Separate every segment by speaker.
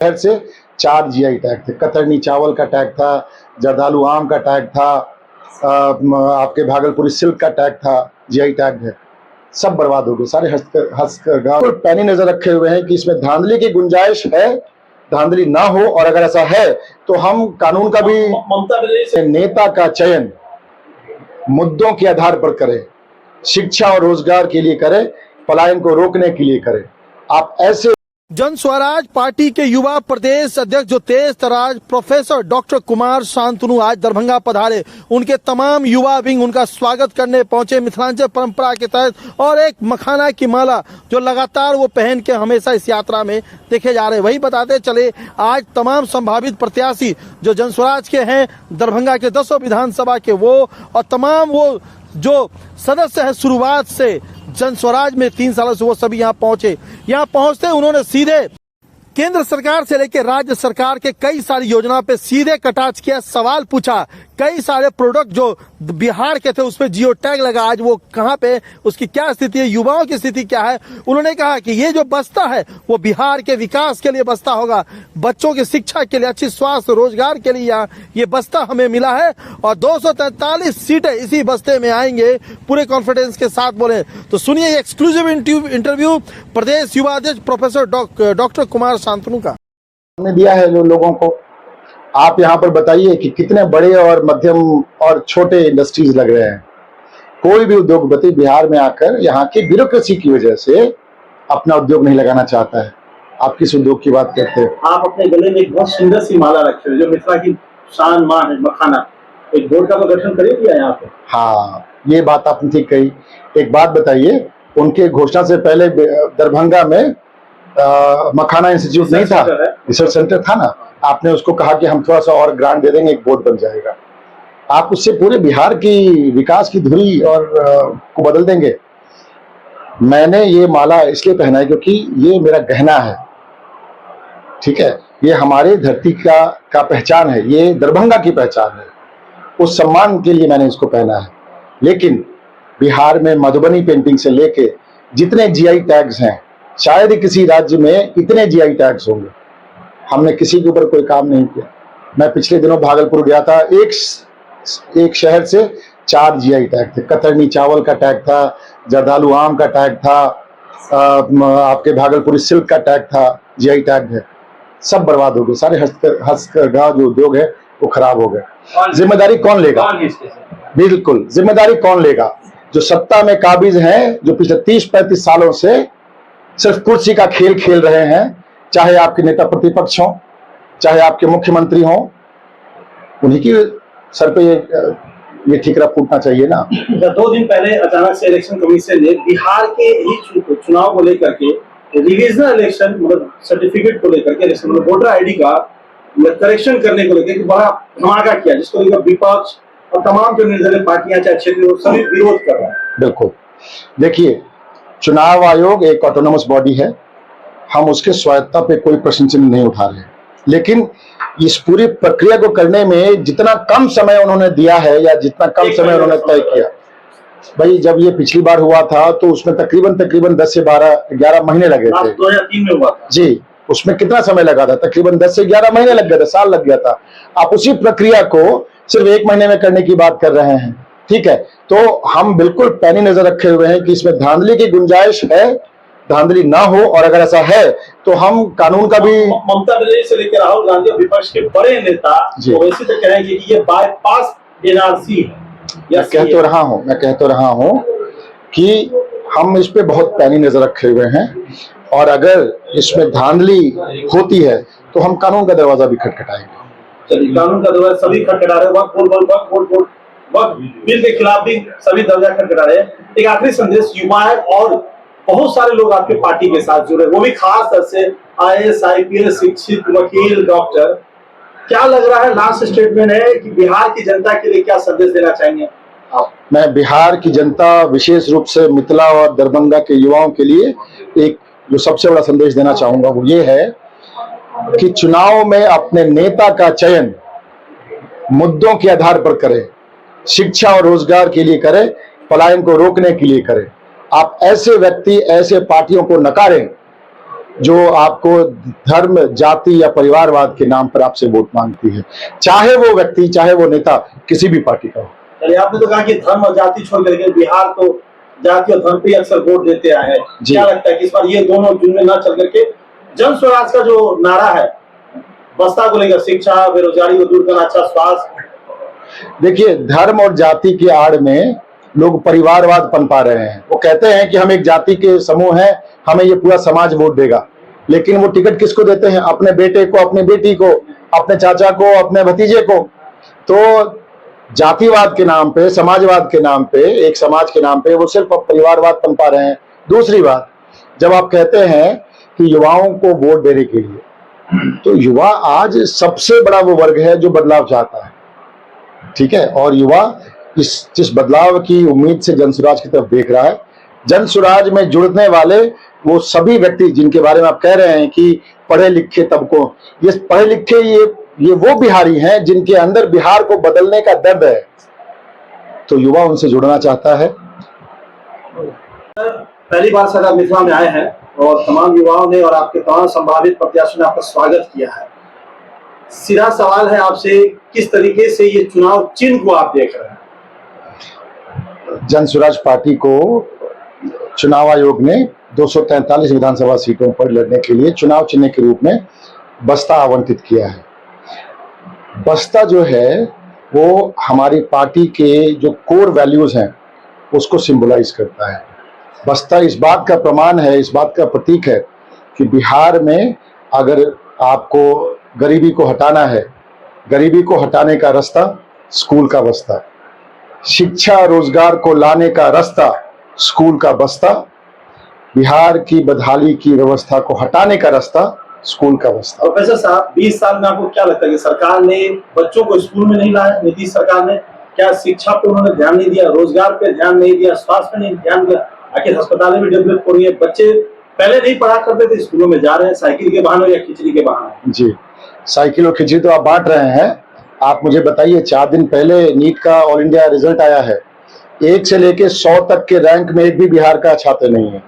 Speaker 1: शहर से 4 GI tag थे। कतरनी चावल का टैग था, जर्दालू आम का टैग था, आपके भागलपुरी सिल्क का टैग था, जीआई टैग है, सब बर्बाद हो गए। सारे हस्तकरघा पैनी नजर रखे हुए हैं कि इसमें धांधली की गुंजाइश है, धांधली ना हो, और अगर ऐसा है तो हम कानून का भी नेता का चयन मुद्दों के आधार पर करें, शिक्षा और रोजगार के लिए करें, पलायन को रोकने के लिए करें। आप ऐसे
Speaker 2: जन स्वराज पार्टी के युवा प्रदेश अध्यक्ष जो तेज तराज प्रोफेसर डॉक्टर कुमार शांतनु आज दरभंगा पधारे। उनके तमाम युवा विंग उनका स्वागत करने पहुंचे मिथिलांचल परंपरा के तहत, और एक मखाना की माला जो लगातार वो पहन के हमेशा इस यात्रा में देखे जा रहे। वही बताते चले, आज तमाम संभावित प्रत्याशी जो जन स्वराज के हैं, दरभंगा के 10 विधानसभा के वो, और तमाम वो जो सदस्य है शुरुआत से जन स्वराज में 3 सालों से, वो सभी यहाँ पहुंचे। यहाँ पहुंचते उन्होंने सीधे केंद्र सरकार से लेकर राज्य सरकार के कई सारी योजना पे सीधे कटाक्ष किया, सवाल पूछा। कई सारे प्रोडक्ट जो बिहार के थे उस पर जियो टैग लगा, आज वो कहाँ पे, उसकी क्या स्थिति है, युवाओं की स्थिति क्या है। उन्होंने कहा कि ये जो बस्ता है वो बिहार के विकास के लिए बस्ता होगा, बच्चों की शिक्षा के लिए, अच्छी स्वास्थ्य रोजगार के लिए यहाँ ये बस्ता हमें मिला है, और 243 सीटें इसी बस्ते में आएंगे, पूरे कॉन्फिडेंस के साथ बोले। तो सुनिए एक्सक्लूसिव इंटरव्यू प्रदेश युवा अध्यक्ष प्रोफेसर डॉक्टर कुमार शांतनु का।
Speaker 1: हमने दिया है लोगों को। आप यहाँ पर बताइए कि कितने बड़े और मध्यम और छोटे इंडस्ट्रीज लग रहे हैं। कोई भी उद्योगपति बिहार में आकर यहाँ की ब्यूरोक्रेसी की वजह से अपना उद्योग नहीं लगाना चाहता है। आप किस उद्योग की बात करते हैं?
Speaker 3: आप अपने गले में एक बहुत सुंदर सी माला रखे हो जो मिथिला की शान मान है, मखाना। एक बोर्ड का गठन कर दिया यहाँ पे।
Speaker 1: हाँ, ये बात आपने ठीक कही। एक बात बताइए, उनके घोषणा से पहले दरभंगा में मखाना इंस्टीट्यूट नहीं था, रिसर्च सेंटर था ना। आपने उसको कहा कि हम थोड़ा सा और ग्रांट दे देंगे, एक बोर्ड बन जाएगा। आप उससे पूरे बिहार की विकास की धुरी और को बदल देंगे। मैंने ये माला इसलिए पहना है क्योंकि ये मेरा गहना है, ठीक है। ये हमारे धरती का पहचान है, ये दरभंगा की पहचान है। उस सम्मान के लिए मैंने इसको पहना है। लेकिन बिहार में मधुबनी पेंटिंग से लेके जितने जीआई टैग्स हैं, शायद ही किसी राज्य में इतने जीआई टैग्स होंगे। हमने किसी के ऊपर कोई काम नहीं किया। मैं पिछले दिनों भागलपुर गया था, एक शहर से 4 जीआई टैग थे। कतरनी चावल का टैग था, जर्दालू आम का टैग था, आपके भागलपुरी सिल्क का टैग था, जीआई टैग है, सब बर्बाद हो गए। सारे हस्तकरघा जो उद्योग है वो खराब हो गए। जिम्मेदारी कौन लेगा? बिल्कुल, जिम्मेदारी कौन लेगा? जो सत्ता में काबिज हैं, जो पिछले 30-35 सालों से सिर्फ कुर्सी का खेल खेल रहे हैं, चाहे आपके नेता प्रतिपक्ष हों, चाहे आपके मुख्यमंत्री हों, उन्हीं की सर पे ये ठीकरा फूटना चाहिए ना।
Speaker 3: 2 दिन पहले अचानक से इलेक्शन कमीशन ने बिहार के ही चुनाव को लेकर के रिवीजनल इलेक्शन मतलब सर्टिफिकेट को लेकर के इलेक्शन मतलब वोटर आईडी का करेक्शन करने को लेकर बड़ा धमाका किया, जिसको लेकर विपक्ष और तमाम जो निर्दलीय पार्टियां चाहे क्षेत्रीय सभी विरोध कर रहे हैं।
Speaker 1: बिल्कुल, देखिए, चुनाव आयोग एक ऑटोनोमस बॉडी है, हम उसके स्वायत्ता पे कोई प्रश्न चिन्ह नहीं उठा रहे, लेकिन इस पूरी प्रक्रिया को करने में जितना कम समय उन्होंने दिया है या जितना कम समय उन्होंने तय किया, भाई जब ये पिछली बार हुआ था तो उसमें तकरीबन 10 से 11 महीने लगे थे।
Speaker 3: 2003 में हुआ था
Speaker 1: जी, उसमें कितना समय लगा था? तकरीबन 10 से 11 महीने लग गए थे, साल लग गया था। आप उसी प्रक्रिया को सिर्फ 1 महीने में करने की बात कर रहे हैं, ठीक है। तो हम बिल्कुल पैनी नजर रखे हुए हैं कि इसमें धांधली की गुंजाइश है, धांधली ना हो, और अगर ऐसा है तो हम कानून का भी।
Speaker 3: ममता बनर्जी से लेकर राहुल गांधी विपक्ष के बड़े नेता वैसे तो कहेंगे कि ये बाईपास एनआरसी है।
Speaker 1: मैं कह तो रहा हूं कि हम इस पे बहुत पैनी नजर रखे हुए हैं, और अगर इसमें धांधली होती है तो हम कानून का दरवाजा भी खटखटाएंगे।
Speaker 3: चलिए, कानून का दरवाजा सभी खटखटा रहे हैं, वक्त बिल के खिलाफ भी सभी दरवाजा खटखटा रहे हैं। एक आखिरी संदेश, युवा और बहुत सारे लोग आपके पार्टी के साथ जुड़े, वो भी खास तरह से आईएएस, आईपीएस, शिक्षित, वकील, डॉक्टर। क्या लग रहा है, लास्ट स्टेटमेंट है कि बिहार की जनता के लिए क्या संदेश देना चाहेंगे आप?
Speaker 1: मैं बिहार की जनता, विशेष रूप से मिथिला और दरभंगा के युवाओं के लिए एक जो सबसे बड़ा संदेश देना चाहूंगा वो ये है कि चुनाव में अपने नेता का चयन मुद्दों के आधार पर करें, शिक्षा और रोजगार के लिए करें, पलायन को रोकने के लिए करें। आप ऐसे व्यक्ति, ऐसे पार्टियों को नकारें जो आपको धर्म, जाति या परिवारवाद के नाम पर आपसे वोट मांगती है, चाहे वो व्यक्ति, चाहे वो नेता किसी भी पार्टी का हो।
Speaker 3: चलिए, आपने तो कहा कि धर्म और जाति छोड़ करके बिहार तो जाति और धर्म पे अक्सर वोट देते आए हैं।
Speaker 1: जी।
Speaker 3: क्या लगता है कि इस बार ये दोनों जुम्मे न चल करके जन स्वराज का जो नारा है बस्ता को लेकर, शिक्षा, बेरोजगारी को दूर करना, अच्छा स्वास्थ्य,
Speaker 1: देखिए, धर्म और जाति की आड़ में लोग परिवारवाद पनपा रहे हैं। वो कहते हैं कि हम एक जाति के समूह हैं, हमें ये पूरा समाज वोट देगा, लेकिन वो टिकट किसको देते हैं? अपने बेटे को, अपनी बेटी को, अपने चाचा को, अपने भतीजे को। तो जातिवाद के नाम पे, समाजवाद के नाम पे, एक समाज के नाम पे वो सिर्फ परिवारवाद पनपा रहे हैं। दूसरी बात, जब आप कहते हैं कि युवाओं को वोट देने के लिए, तो युवा आज सबसे बड़ा वो वर्ग है जो बदलाव चाहता है, ठीक है। और युवा जिस बदलाव की उम्मीद से जनसुराज की तरफ देख रहा है, जनसुराज में जुड़ने वाले वो सभी व्यक्ति जिनके बारे में आप कह रहे हैं कि पढ़े लिखे तबकों, ये पढ़े लिखे, ये वो बिहारी हैं जिनके अंदर बिहार को बदलने का दर्द है, तो युवा उनसे जुड़ना चाहता है।
Speaker 3: पहली बार सर आप मिथिला में आए हैं और तमाम युवाओं ने और आपके तमाम संभावित प्रत्याशियों ने आपका स्वागत किया है। सीधा सवाल है आपसे, किस तरीके से ये चुनाव चिन्ह को आप देख रहे हैं?
Speaker 1: जनसुराज पार्टी को चुनाव आयोग ने 243 विधानसभा सीटों पर लड़ने के लिए चुनाव चिन्ह के रूप में बस्ता आवंटित किया है। बस्ता जो है वो हमारी पार्टी के जो कोर वैल्यूज हैं उसको सिंबलाइज करता है। बस्ता इस बात का प्रमाण है, इस बात का प्रतीक है कि बिहार में अगर आपको गरीबी को हटाना है, गरीबी को हटाने का रास्ता स्कूल का बस्ता, शिक्षा रोजगार को लाने का रास्ता स्कूल का बस्ता, बिहार की बदहाली की व्यवस्था को हटाने का रास्ता स्कूल का बस्ता।
Speaker 3: प्रोफेसर साहब, 20 साल में आपको क्या लगता है कि सरकार ने बच्चों को स्कूल में नहीं लाया? नीतीश सरकार ने क्या शिक्षा पे उन्होंने ध्यान नहीं दिया, रोजगार पे ध्यान नहीं दिया, स्वास्थ्य पे नहीं ध्यान दिया? आखिर अस्पतालें भी डेवलप हो रही है, बच्चे पहले नहीं पढ़ा करते थे, स्कूलों में जा रहे हैं साइकिल के बहाने या खिचड़ी के बहाने।
Speaker 1: जी, साइकिल और खिचड़ी तो आप बांट रहे हैं। आप मुझे बताइए, 4 दिन पहले नीट का ऑल इंडिया रिजल्ट आया है, 1 से लेके 100 तक के रैंक में एक भी बिहार का छात्र नहीं है।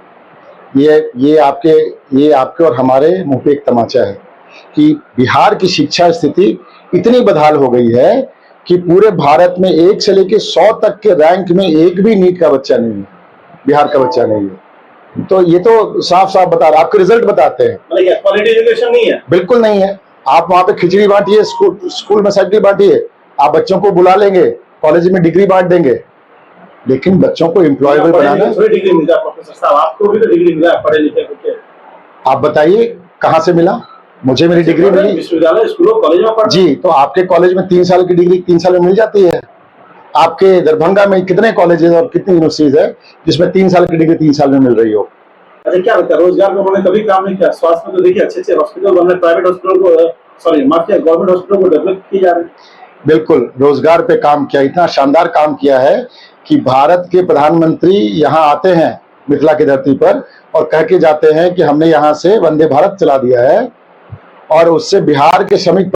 Speaker 1: ये आपके और हमारे मुंह पे एक तमाचा है कि बिहार की शिक्षा स्थिति इतनी बदहाल हो गई है कि पूरे भारत में 1 से लेके 100 तक के रैंक में एक भी नीट का बच्चा नहीं है, बिहार का बच्चा नहीं है। तो ये तो साफ साफ बता रहा, आपके रिजल्ट बताते हैं।
Speaker 3: क्वालिटी एजुकेशन नहीं है,
Speaker 1: बिल्कुल नहीं है। आप वहां पे खिचड़ी बांटिए, स्कूल में साइकिल बांटिए, आप बच्चों को बुला लेंगे, कॉलेज में डिग्री बांट देंगे, लेकिन बच्चों को एम्प्लॉयबल बनाना।
Speaker 3: डिग्री मिल जाए प्रोफेसर साहब, आपको भी तो डिग्री मिला है, पढ़े लिखे होके।
Speaker 1: आप बताइए कहाँ से मिला? मुझे मेरी डिग्री मिली
Speaker 3: विश्वविद्यालय, स्कूलों, कॉलेज में पढ़ा।
Speaker 1: जी, तो आपके कॉलेज में 3 साल की डिग्री 3 साल में मिल जाती है। आपके दरभंगा में कितने कॉलेजेस और कितनी यूनिवर्सिटीज है जिसमें 3 साल की डिग्री 3 साल में मिल रही हो?
Speaker 3: अच्छा, क्या लगता है रोजगार में उन्होंने कभी काम नहीं किया? स्वास्थ्य में तो देखिए अच्छे हॉस्पिटल बन रहे, प्राइवेट हॉस्पिटल को, सॉरी माफिया, गवर्नमेंट हॉस्पिटल को डेवलप किए जा रहे हैं।
Speaker 1: बिल्कुल, रोजगार पे काम किया, इतना शानदार काम किया है कि भारत के प्रधानमंत्री यहाँ आते हैं मिथिला की धरती पर और कह के जाते हैं कि हमने यहाँ से वंदे भारत चला दिया है, और उससे बिहार के श्रमिक